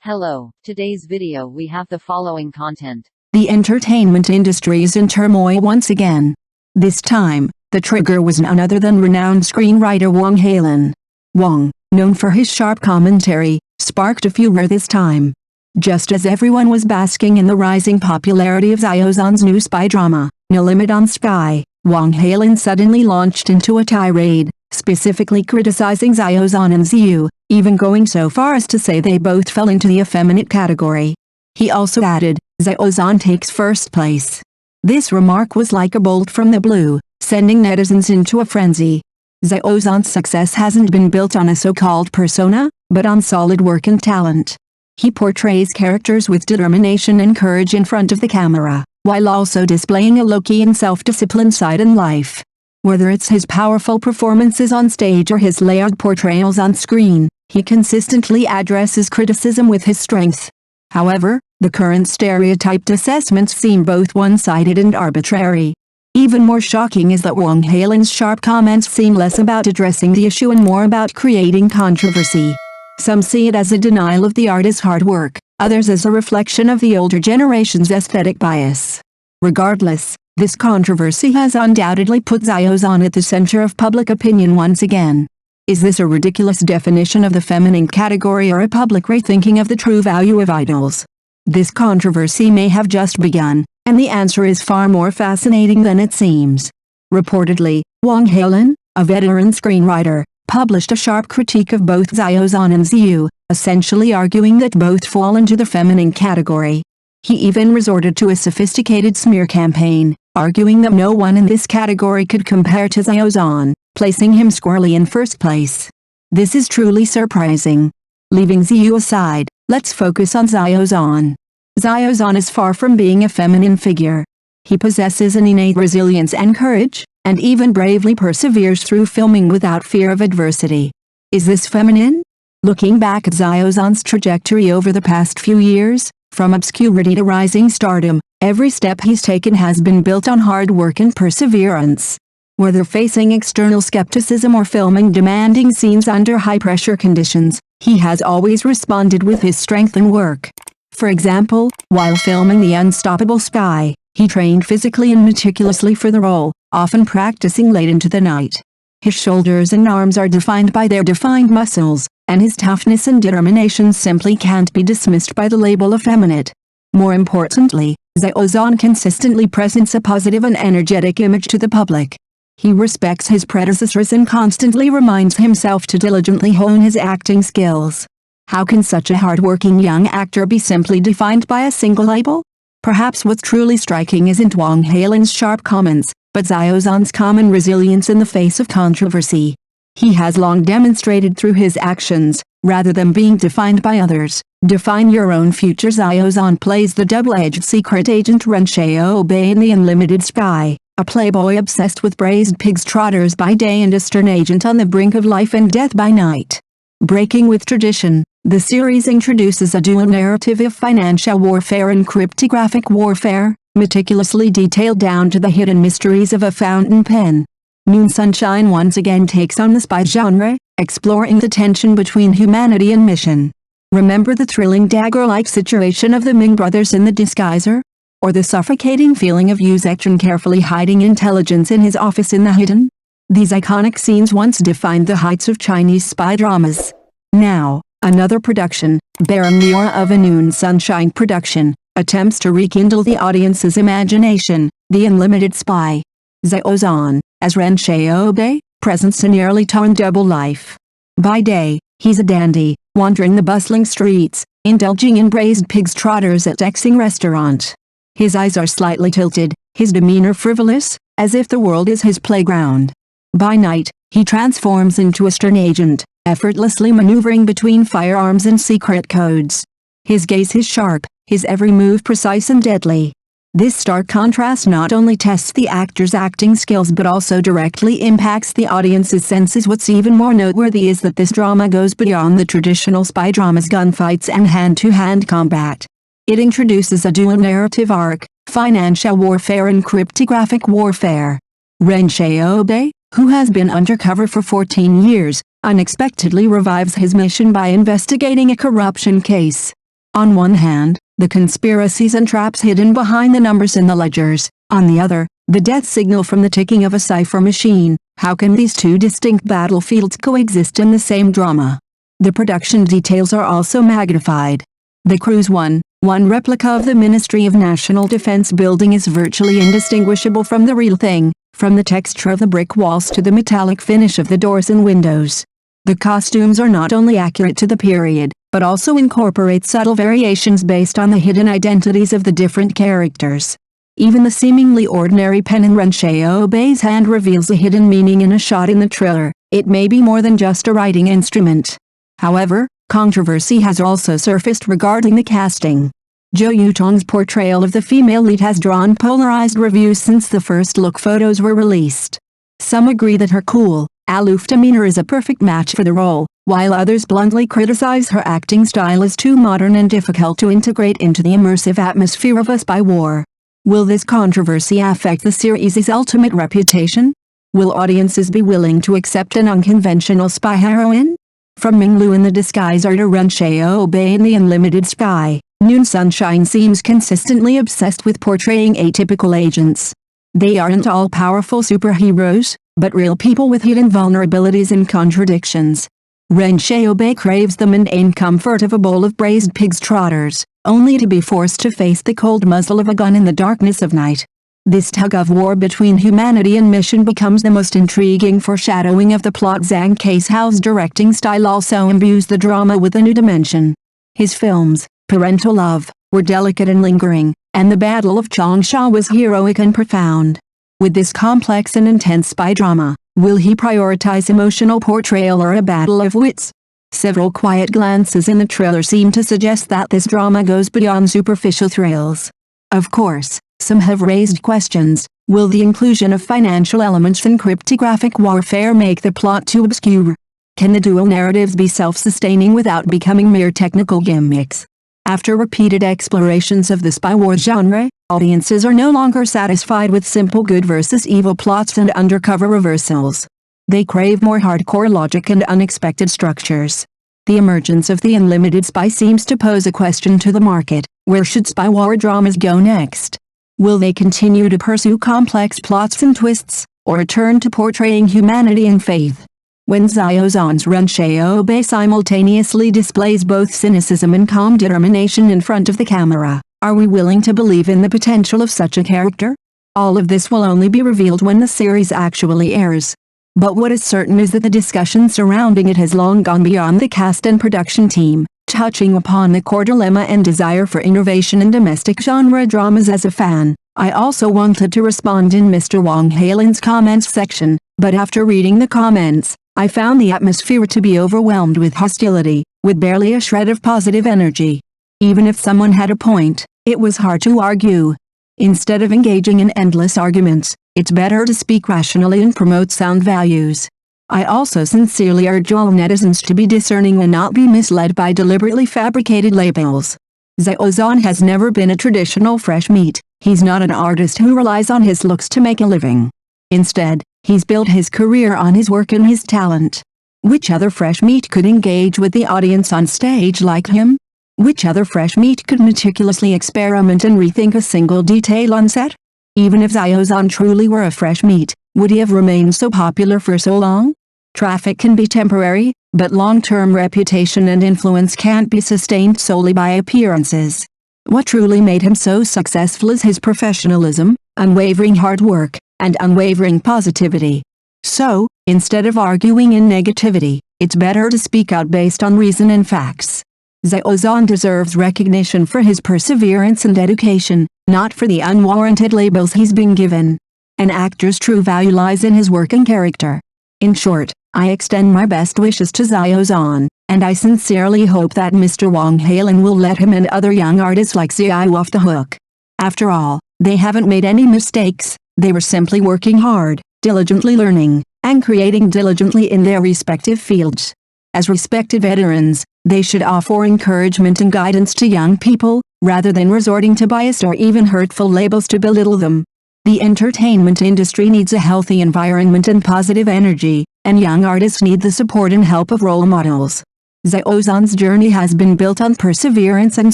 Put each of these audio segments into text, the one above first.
Hello, today's video we have the following content. The entertainment industry is in turmoil once again. This time, the trigger was none other than renowned screenwriter Wang Hailin. Wang, known for his sharp commentary, sparked a furor this time. Just as everyone was basking in the rising popularity of Xiao Zhan's new spy drama, No Limit on Spy, Wang Hailin suddenly launched into a tirade, specifically criticizing Xiao Zhan and Ziyu, even going so far as to say they both fell into the effeminate category. He also added, Xiao Zhan takes first place. This remark was like a bolt from the blue, sending netizens into a frenzy. Xiao Zhan's success hasn't been built on a so-called persona, but on solid work and talent. He portrays characters with determination and courage in front of the camera, while also displaying a low-key and self-disciplined side in life. Whether it's his powerful performances on stage or his layered portrayals on screen, he consistently addresses criticism with his strength. However, the current stereotyped assessments seem both one-sided and arbitrary. Even more shocking is that Wang Hailin's sharp comments seem less about addressing the issue and more about creating controversy. Some see it as a denial of the artist's hard work, others as a reflection of the older generation's aesthetic bias. Regardless, this controversy has undoubtedly put Xiao Zhan at the center of public opinion once again. Is this a ridiculous definition of the feminine category or a public rethinking of the true value of idols? This controversy may have just begun, and the answer is far more fascinating than it seems. Reportedly, Wang Hailin, a veteran screenwriter, published a sharp critique of both Xiao Zhan and Ziyu, essentially arguing that both fall into the feminine category. He even resorted to a sophisticated smear campaign, arguing that no one in this category could compare to Xiao Zhan, placing him squarely in first place. This is truly surprising. Leaving Ziyu aside, let's focus on Xiao Zhan. Xiao Zhan is far from being a feminine figure. He possesses an innate resilience and courage, and even bravely perseveres through filming without fear of adversity. Is this feminine? Looking back at Xiao Zhan's trajectory over the past few years, from obscurity to rising stardom, every step he's taken has been built on hard work and perseverance. Whether facing external skepticism or filming demanding scenes under high-pressure conditions, he has always responded with his strength and work. For example, while filming The Unstoppable Spy, he trained physically and meticulously for the role, often practicing late into the night. His shoulders and arms are defined by their defined muscles, and his toughness and determination simply can't be dismissed by the label effeminate. More importantly, Xiao Zhan consistently presents a positive and energetic image to the public. He respects his predecessors and constantly reminds himself to diligently hone his acting skills. How can such a hard-working young actor be simply defined by a single label? Perhaps what's truly striking isn't Wang Hailin's sharp comments, but Xiao Zhan's common resilience in the face of controversy. He has long demonstrated through his actions, rather than being defined by others. Define your own future. Xiao Zhan plays the double-edged secret agent Ren Xiaobei in The Unlimited Spy, a playboy obsessed with braised pig's trotters by day and a stern agent on the brink of life and death by night. Breaking with tradition, the series introduces a dual narrative of financial warfare and cryptographic warfare, meticulously detailed down to the hidden mysteries of a fountain pen. Moon Sunshine once again takes on the spy genre, exploring the tension between humanity and mission. Remember the thrilling dagger-like situation of the Ming brothers in The Disguiser? Or the suffocating feeling of Yu Zechun carefully hiding intelligence in his office in The Hidden? These iconic scenes once defined the heights of Chinese spy dramas. Now, another production, bearing the aura of a Moon Sunshine production, attempts to rekindle the audience's imagination, The Unlimited Spy. Xiao Zhan, as Ren Xiaobei, presents a nearly torn double life. By day, he's a dandy, wandering the bustling streets, indulging in braised pig's trotters at Xing restaurant. His eyes are slightly tilted, his demeanor frivolous, as if the world is his playground. By night, he transforms into a stern agent, effortlessly maneuvering between firearms and secret codes. His gaze is sharp, his every move precise and deadly. This stark contrast not only tests the actor's acting skills but also directly impacts the audience's senses. What's even more noteworthy is that this drama goes beyond the traditional spy drama's gunfights and hand-to-hand combat. It introduces a dual narrative arc, financial warfare and cryptographic warfare. Ren Xiaobei, who has been undercover for 14 years, unexpectedly revives his mission by investigating a corruption case. On one hand, the conspiracies and traps hidden behind the numbers in the ledgers. On the other, the death signal from the ticking of a cipher machine. How can these two distinct battlefields coexist in the same drama? The production details are also magnified. The Cruise one replica of the Ministry of National Defense building is virtually indistinguishable from the real thing, from the texture of the brick walls to the metallic finish of the doors and windows. The costumes are not only accurate to the period, but also incorporate subtle variations based on the hidden identities of the different characters. Even the seemingly ordinary pen in Ren Xiaobei's hand reveals a hidden meaning in a shot in the trailer. It may be more than just a writing instrument. However, controversy has also surfaced regarding the casting. Zhou Yutong's portrayal of the female lead has drawn polarized reviews since the first look photos were released. Some agree that her cool, aloof demeanor is a perfect match for the role, while others bluntly criticize her acting style as too modern and difficult to integrate into the immersive atmosphere of a spy war. Will this controversy affect the series' ultimate reputation? Will audiences be willing to accept an unconventional spy heroine? From Minglu in the Disguise to Ren Xiaobei in The Unlimited Sky, Noon Sunshine seems consistently obsessed with portraying atypical agents. They aren't all-powerful superheroes, but real people with hidden vulnerabilities and contradictions. Ren Xiaobei craves the mundane comfort of a bowl of braised pig's trotters, only to be forced to face the cold muzzle of a gun in the darkness of night. This tug-of-war between humanity and mission becomes the most intriguing foreshadowing of the plot. Zhang Kaihao's directing style also imbues the drama with a new dimension. His films, Parental Love, were delicate and lingering, and The Battle of Changsha was heroic and profound. With this complex and intense spy drama, will he prioritize emotional portrayal or a battle of wits? Several quiet glances in the trailer seem to suggest that this drama goes beyond superficial thrills. Of course, some have raised questions. Will the inclusion of financial elements in cryptographic warfare make the plot too obscure? Can the dual narratives be self-sustaining without becoming mere technical gimmicks? After repeated explorations of the spy war genre, audiences are no longer satisfied with simple good versus evil plots and undercover reversals. They crave more hardcore logic and unexpected structures. The emergence of the unlimited spy seems to pose a question to the market. Where should spy war dramas go next? Will they continue to pursue complex plots and twists, or return to portraying humanity and faith? When Xiao Zhan's Ren Xiaobei simultaneously displays both cynicism and calm determination in front of the camera, are we willing to believe in the potential of such a character? All of this will only be revealed when the series actually airs. But what is certain is that the discussion surrounding it has long gone beyond the cast and production team, touching upon the core dilemma and desire for innovation in domestic genre dramas. As a fan, I also wanted to respond in Mr. Wang Hailin's comments section, but after reading the comments, I found the atmosphere to be overwhelmed with hostility, with barely a shred of positive energy. Even if someone had a point, it was hard to argue. Instead of engaging in endless arguments, it's better to speak rationally and promote sound values. I also sincerely urge all netizens to be discerning and not be misled by deliberately fabricated labels. Xiao Zhan has never been a traditional fresh meat. He's not an artist who relies on his looks to make a living. Instead, he's built his career on his work and his talent. Which other fresh meat could engage with the audience on stage like him? Which other fresh meat could meticulously experiment and rethink a single detail on set? Even if Xiao Zhan truly were a fresh meat, would he have remained so popular for so long? Traffic can be temporary, but long-term reputation and influence can't be sustained solely by appearances. What truly made him so successful is his professionalism, unwavering hard work, and unwavering positivity. So, instead of arguing in negativity, it's better to speak out based on reason and facts. Xiao Zhan deserves recognition for his perseverance and dedication, not for the unwarranted labels he's been given. An actor's true value lies in his work and character. In short, I extend my best wishes to Xiao Zhan, and I sincerely hope that Mr. Wang Hailin will let him and other young artists like Ziyu off the hook. After all, they haven't made any mistakes, they were simply working hard, diligently learning, and creating diligently in their respective fields. As respected veterans, they should offer encouragement and guidance to young people, rather than resorting to biased or even hurtful labels to belittle them. The entertainment industry needs a healthy environment and positive energy, and young artists need the support and help of role models. Xiao Zhan's journey has been built on perseverance and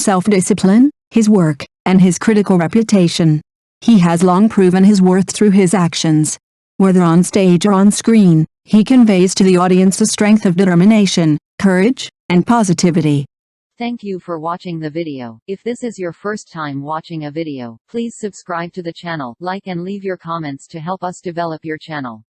self-discipline, his work, and his critical reputation. He has long proven his worth through his actions. Whether on stage or on screen, he conveys to the audience the strength of determination, courage, and positivity. Thank you for watching the video. If this is your first time watching a video, please subscribe to the channel, like and leave your comments to help us develop your channel.